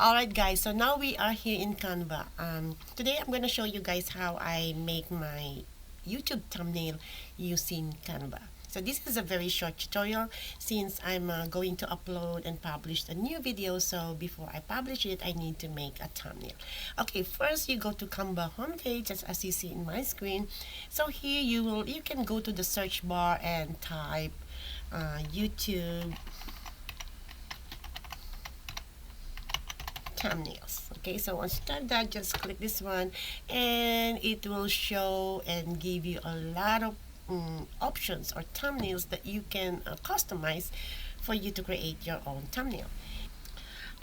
Alright guys, so now we are here in Canva. Today I'm going to show you guys how I make my YouTube thumbnail using Canva. So this is a very short tutorial since I'm going to upload and publish a new video. So before I publish it, I need to make a thumbnail. Okay, first you go to Canva homepage, just as you see in my screen. So here you can go to the search bar and type YouTube thumbnails. Okay, so once you type that, just click this one and it will show and give you a lot of options or thumbnails that you can customize for you to create your own thumbnail.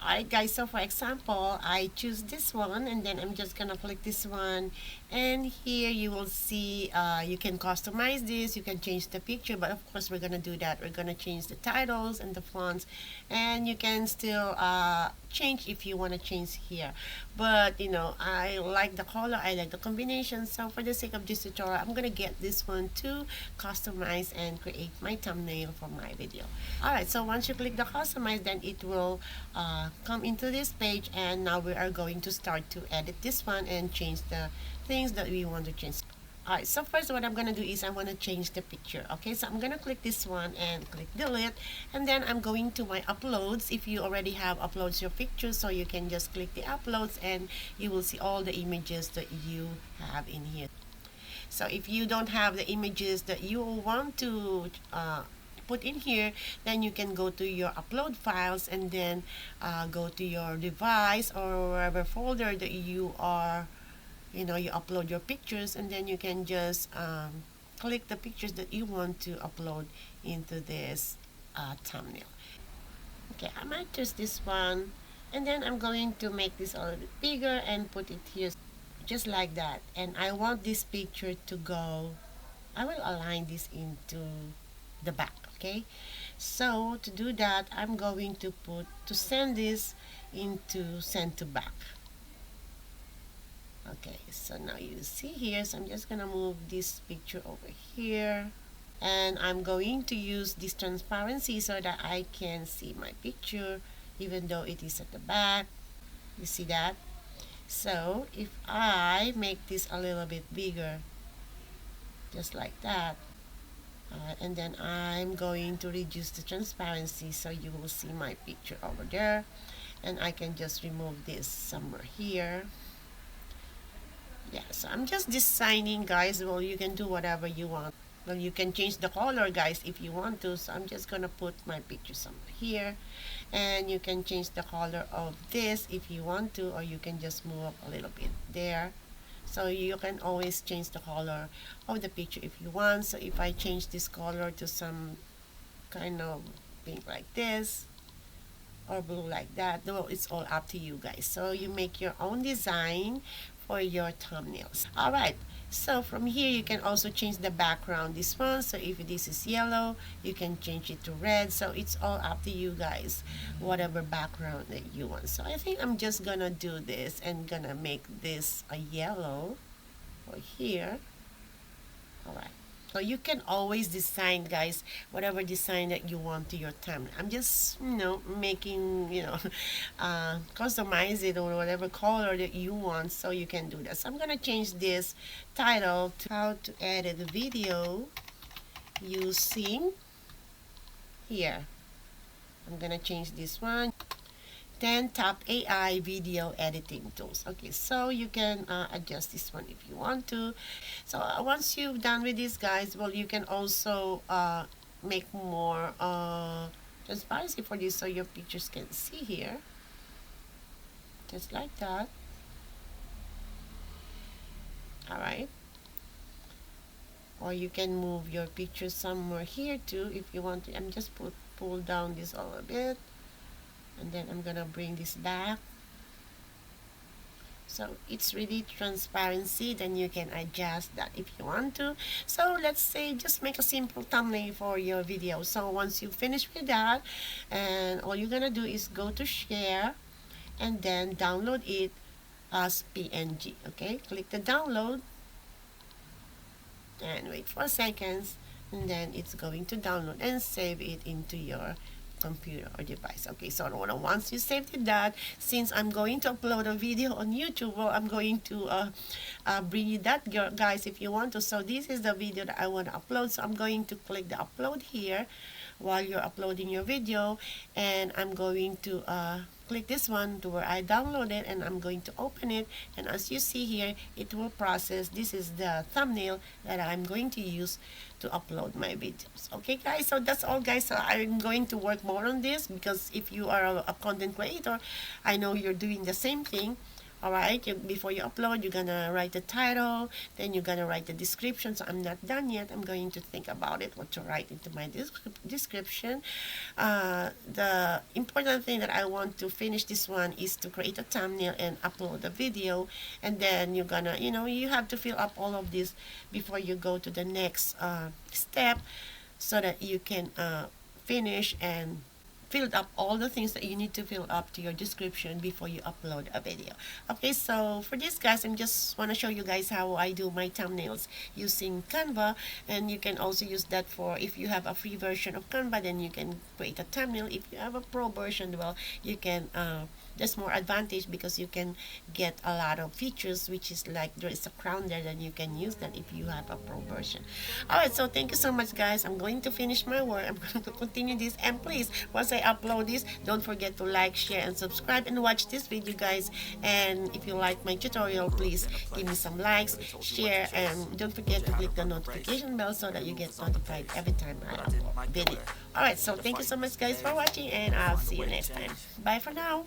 Alright guys, so for example, I choose this one and then I'm just gonna click this one, and here you will see you can customize this, you can change the picture, but of course we're gonna do that. We're gonna change the titles and the fonts, and you can still change if you want to change here, but you know, I like the color, I like the combination, so for the sake of this tutorial I'm gonna get this one to customize and create my thumbnail for my video. Alright, so once you click the customize, then it will come into this page, and now we are going to start to edit this one and change the things that we want to change. Alright, so first what I'm going to do is I want to change the picture. Okay, so I'm going to click this one and click delete, and then I'm going to my uploads. If you already have uploads your pictures, so you can just click the uploads and you will see all the images that you have in here. So if you don't have the images that you want to put in here, then you can go to your upload files and then go to your device or wherever folder that you are, you upload your pictures, and then you can just click the pictures that you want to upload into this thumbnail. Okay, I might choose this one, and then I'm going to make this a little bit bigger and put it here just like that. And I want this picture to go, I will align this into the back. Okay, so to do that, I'm going to send this into send to back. Okay, so now you see here, so I'm just gonna move this picture over here, and I'm going to use this transparency so that I can see my picture even though it is at the back. You see that? So if I make this a little bit bigger, just like that, and then I'm going to reduce the transparency so you will see my picture over there, and I can just remove this somewhere here. Yeah, so I'm just designing, guys. Well, you can do whatever you want. Well, you can change the color, guys, if you want to. So I'm just gonna put my picture somewhere here, and you can change the color of this if you want to, or you can just move up a little bit there. So you can always change the color of the picture if you want. So if I change this color to some kind of pink like this, or blue like that, well, it's all up to you guys. So you make your own design for your thumbnails. Alright, so from here you can also change the background, this one. So if this is yellow, you can change it to red. So it's all up to you guys, whatever background that you want. So I think I'm just gonna do this and gonna make this a yellow for here. Alright, so you can always design, guys, whatever design that you want to your thumbnail. I'm just making, customize it or whatever color that you want, so you can do that. So I'm gonna change this title to how to edit a video using here. I'm gonna change this one, 10 top AI video editing tools. Okay, so you can adjust this one if you want to. So once you've done with this, guys, well, you can also make more transparency for this so your pictures can see here, just like that. All right, or you can move your picture somewhere here too if you want to. I'm just pull down this a little bit, and then I'm gonna bring this back so it's really transparency. Then you can adjust that if you want to. So let's say just make a simple thumbnail for your video. So once you finish with that, and all you're gonna do is go to share and then download it as PNG. Okay, click the download and wait for seconds, and then it's going to download and save it into your computer or device. Okay, so once you saved that, since I'm going to upload a video on YouTube, well, I'm going to bring you that, guys, if you want to. So this is the video that I want to upload, so I'm going to click the upload here while you're uploading your video, and I'm going to click this one to where I download it, and I'm going to open it, and as you see here, it will process. This is the thumbnail that I'm going to use to upload my videos. Okay, guys, so that's all, guys. So I'm going to work more on this, because if you are a content creator, I know you're doing the same thing. Alright, before you upload, you're gonna write the title, then you're gonna write the description. So I'm not done yet. I'm going to think about it, what to write into my description. The important thing that I want to finish this one is to create a thumbnail and upload the video. And then you're gonna, you have to fill up all of this before you go to the next step, so that you can finish and filled up all the things that you need to fill up to your description before you upload a video. Okay, so for this, guys, I'm just want to show you guys how I do my thumbnails using Canva, and you can also use that for, if you have a free version of Canva, then you can create a thumbnail. If you have a pro version, well, you can there's more advantage, because you can get a lot of features, which is like there is a crown there, then you can use that if you have a pro version. Alright, so thank you so much, guys. I'm going to finish my work. I'm going to continue this, and please, once I upload this, don't forget to like, share, and subscribe, and watch this video, guys. And if you like my tutorial, please give me some likes, share, and don't forget to click the notification bell so that you get notified every time I upload video. Alright, so thank you so much, guys, for watching, and I'll see you next time. Bye for now.